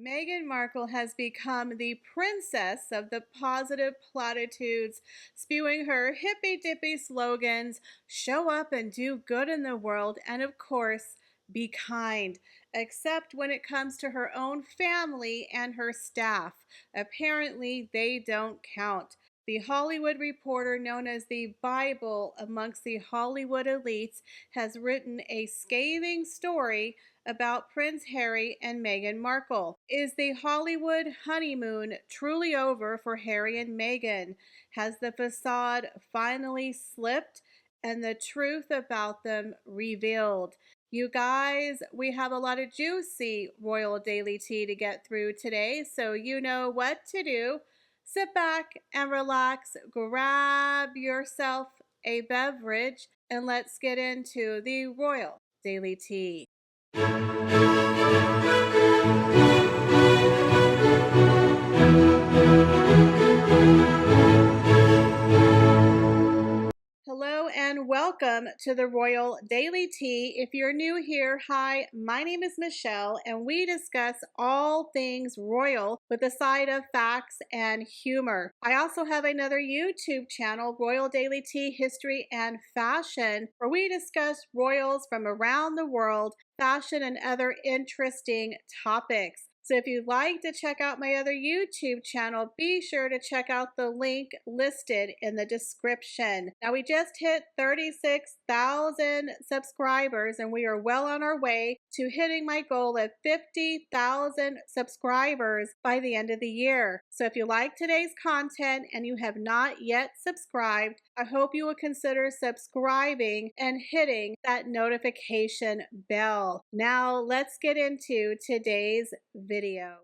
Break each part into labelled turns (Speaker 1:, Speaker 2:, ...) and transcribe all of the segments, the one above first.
Speaker 1: Meghan Markle has become the princess of the positive platitudes, spewing her hippy dippy slogans, show up and do good in the world, and of course, be kind, except when it comes to her own family and her staff. Apparently, they don't count. The Hollywood Reporter, known as the Bible amongst the Hollywood elites, has written a scathing story about Prince Harry and Meghan Markle. Is the Hollywood honeymoon truly over for Harry and Meghan? Has the facade finally slipped and the truth about them revealed? You guys, we have a lot of juicy royal daily tea to get through today, so you know what to do. Sit back and relax, grab yourself a beverage, and let's get into the royal daily tea. Hello and welcome to the Royal Daily Tea. If you're new here, hi, my name is Michelle and we discuss all things royal with a side of facts and humor. I also have another YouTube channel, Royal Daily Tea History and Fashion, where we discuss royals from around the world, fashion, and other interesting topics. So if you'd like to check out my other YouTube channel, be sure to check out the link listed in the description. Now, we just hit 36,000 subscribers and we are well on our way to hitting my goal of 50,000 subscribers by the end of the year. So if you like today's content and you have not yet subscribed, I hope you will consider subscribing and hitting that notification bell. Now, let's get into today's video.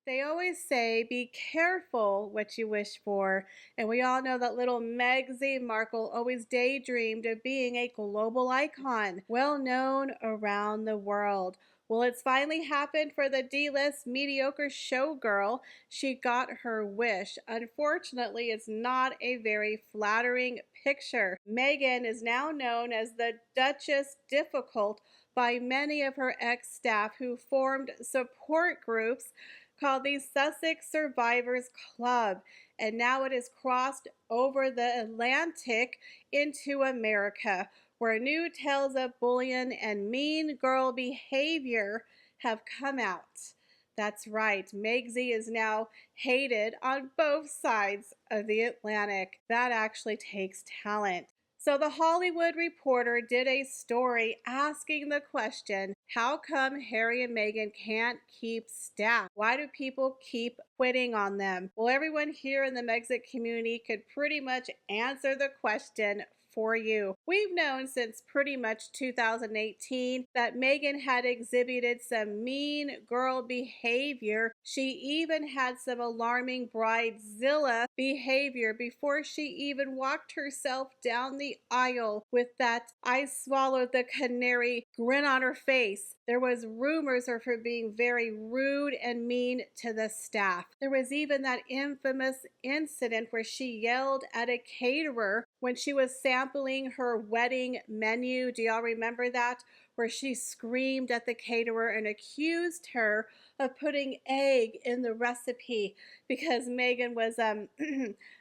Speaker 1: They always say, be careful what you wish for. And we all know that little Meghan Markle always daydreamed of being a global icon, well known around the world. Well, it's finally happened for the D-list mediocre showgirl. She got her wish. Unfortunately, it's not a very flattering picture. Meghan is now known as the Duchess Difficult by many of her ex-staff who formed support groups called the Sussex Survivors Club, and now it has crossed over the Atlantic into America, where new tales of bullying and mean girl behavior have come out. That's right, Megzy is now hated on both sides of the Atlantic. That actually takes talent. So the Hollywood Reporter did a story asking the question, how come Harry and Meghan can't keep staff? Why do people keep quitting on them? Well, everyone here in the Megxit community could pretty much answer the question for you. We've known since pretty much 2018 that Meghan had exhibited some mean girl behavior. She even had some alarming bridezilla behavior before she even walked herself down the aisle with that I swallowed the canary grin on her face. There was rumors of her being very rude and mean to the staff. There was even that infamous incident where she yelled at a caterer when she was sampling her wedding menu. Do y'all remember that? Where she screamed at the caterer and accused her of putting egg in the recipe because Meghan was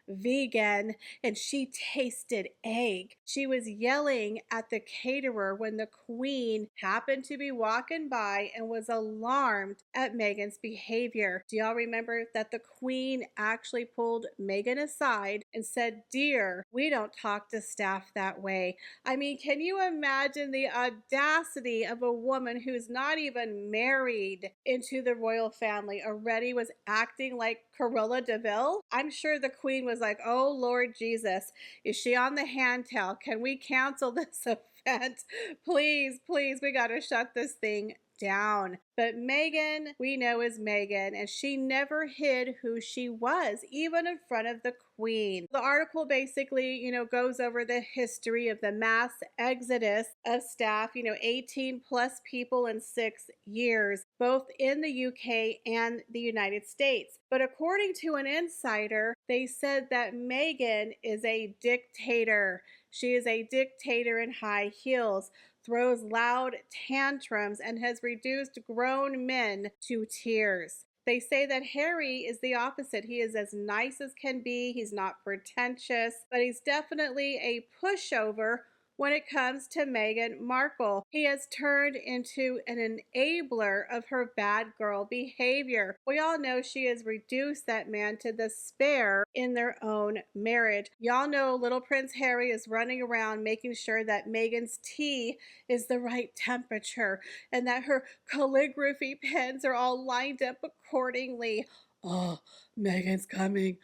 Speaker 1: vegan and she tasted egg. She was yelling at the caterer when the Queen happened to be walking by and was alarmed at Meghan's behavior. Do y'all remember that the Queen actually pulled Meghan aside and said, "Dear, we don't talk to staff that way." I mean, can you imagine the audacity of a woman who's not even married into the royal family already was acting like Cruella de Vil? I'm sure the Queen was like, oh Lord Jesus, is she on the handtail? Can we cancel this event? Please, please, we gotta shut this thing down. But Meghan, we know, is Meghan, and she never hid who she was, even in front of the Queen. The article basically, goes over the history of the mass exodus of staff, 18 plus people in 6 years, both in the UK and the United States. But according to an insider, they said that Meghan is a dictator. She is a dictator in high heels, throws loud tantrums, and has reduced grown men to tears. They say that Harry is the opposite. He is as nice as can be. He's not pretentious, but he's definitely a pushover when it comes to Meghan Markle. He has turned into an enabler of her bad girl behavior. We all know she has reduced that man to despair in their own marriage. Y'all know little Prince Harry is running around making sure that Meghan's tea is the right temperature and that her calligraphy pens are all lined up accordingly. Oh, Meghan's coming.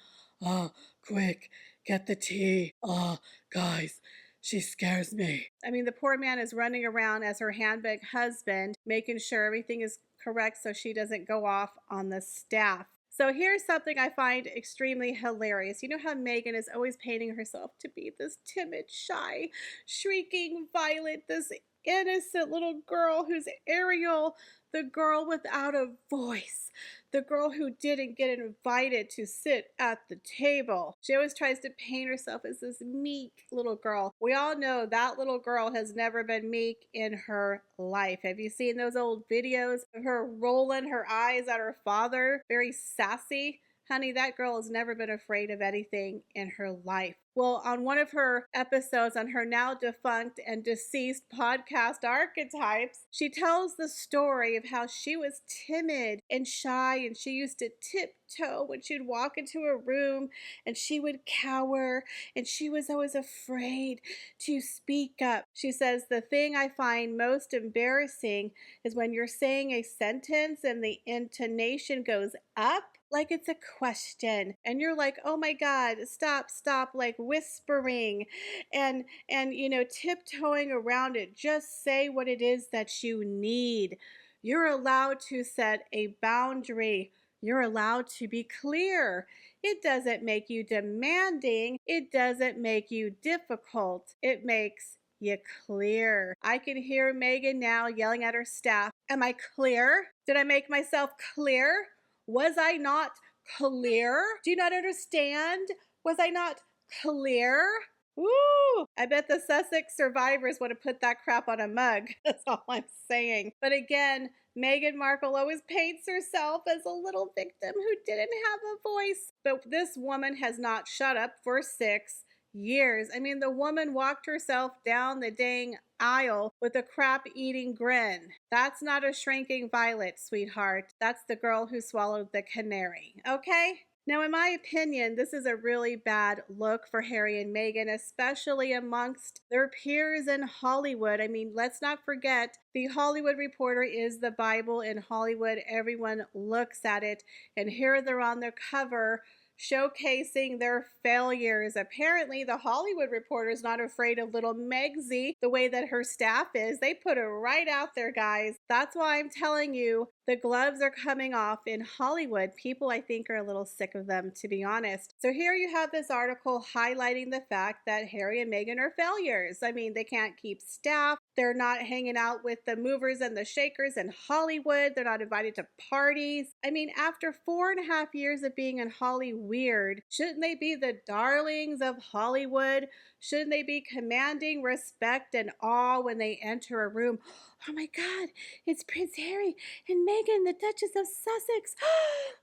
Speaker 1: Oh, quick, get the tea. Oh, guys, she scares me. I mean, the poor man is running around as her handbag husband, making sure everything is correct so she doesn't go off on the staff. So here's something I find extremely hilarious. You know how Meghan is always painting herself to be this timid, shy, shrieking Violet, this innocent little girl who's Ariel, the girl without a voice, the girl who didn't get invited to sit at the table. She always tries to paint herself as this meek little girl. We all know that little girl has never been meek in her life. Have you seen those old videos of her rolling her eyes at her father? Very sassy. Honey, that girl has never been afraid of anything in her life. Well, on one of her episodes on her now defunct and deceased podcast Archetypes, she tells the story of how she was timid and shy and she used to tiptoe when she'd walk into a room and she would cower and she was always afraid to speak up. She says, the thing I find most embarrassing is when you're saying a sentence and the intonation goes up like it's a question and you're like, oh my God, stop, like whispering and tiptoeing around it. Just say what it is that you need. You're allowed to set a boundary. You're allowed to be clear. It doesn't make you demanding. It doesn't make you difficult. It makes you clear. I can hear Meghan now yelling at her staff. Am I clear? Did I make myself clear? Was I not clear? Do you not understand? Was I not clear? Woo! I bet the Sussex survivors would have put that crap on a mug. That's all I'm saying. But again, Meghan Markle always paints herself as a little victim who didn't have a voice. But this woman has not shut up for 6 years. I mean, the woman walked herself down the dang aisle with a crap-eating grin. That's not a shrinking violet, sweetheart. That's the girl who swallowed the canary, okay? Now, in my opinion, this is a really bad look for Harry and Meghan, especially amongst their peers in Hollywood. I mean, let's not forget, the Hollywood Reporter is the Bible in Hollywood. Everyone looks at it, and here they're on their cover showcasing their failures. Apparently, the Hollywood Reporter is not afraid of little Megsy the way that her staff is. They put it right out there, guys. That's why I'm telling you, the gloves are coming off in Hollywood. People, I think, are a little sick of them, to be honest. So here you have this article highlighting the fact that Harry and Meghan are failures. I mean, they can't keep staff. They're not hanging out with the movers and the shakers in Hollywood. They're not invited to parties. I mean, after 4.5 years of being in Hollyweird, shouldn't they be the darlings of Hollywood? Shouldn't they be commanding respect and awe when they enter a room? Oh my God, it's Prince Harry and Meghan, the Duchess of Sussex.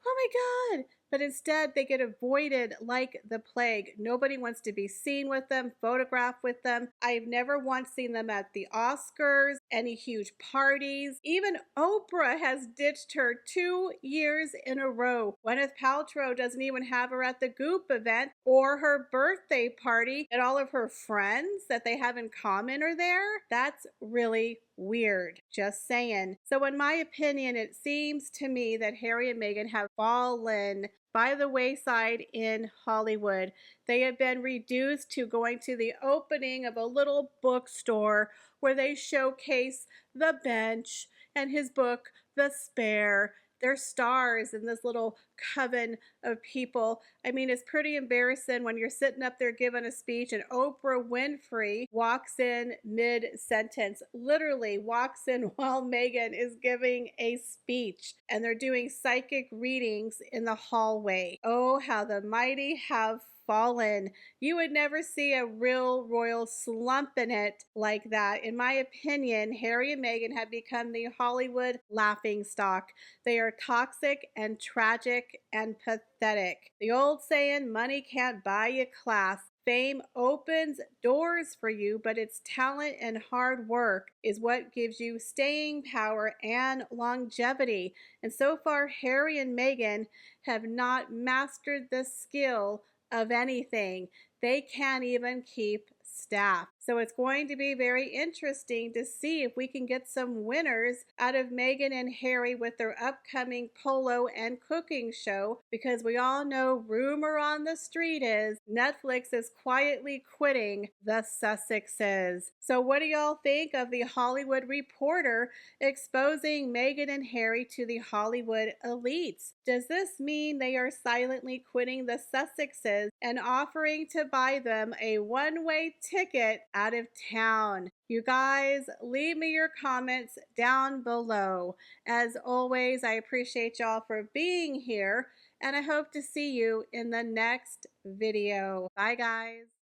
Speaker 1: Oh my God. But instead, they get avoided like the plague. Nobody wants to be seen with them, photographed with them. I've never once seen them at the Oscars, any huge parties. Even Oprah has ditched her 2 years in a row. Gwyneth Paltrow doesn't even have her at the Goop event or her birthday party, and all of her friends that they have in common are there. That's really weird. Just saying. So in my opinion, it seems to me that Harry and Meghan have fallen by the wayside in Hollywood. They have been reduced to going to the opening of a little bookstore where they showcase The Bench and his book, The Spare. They're stars in this little coven of people. I mean, it's pretty embarrassing when you're sitting up there giving a speech and Oprah Winfrey walks in mid-sentence, literally walks in while Meghan is giving a speech, and they're doing psychic readings in the hallway. Oh, how the mighty have fallen. You would never see a real royal slump in it like that. In my opinion, Harry and Meghan have become the Hollywood laughingstock. They are toxic and tragic and pathetic. The old saying, money can't buy you class. Fame opens doors for you, but it's talent and hard work is what gives you staying power and longevity. And so far, Harry and Meghan have not mastered the skill of anything. They can't even keep staff. So it's going to be very interesting to see if we can get some winners out of Meghan and Harry with their upcoming polo and cooking show, because we all know rumor on the street is Netflix is quietly quitting the Sussexes. So what do y'all think of the Hollywood Reporter exposing Meghan and Harry to the Hollywood elites? Does this mean they are silently quitting the Sussexes and offering to buy them a one-way ticket out of town? You guys, leave me your comments down below. As always, I appreciate y'all for being here, and I hope to see you in the next video. Bye, guys.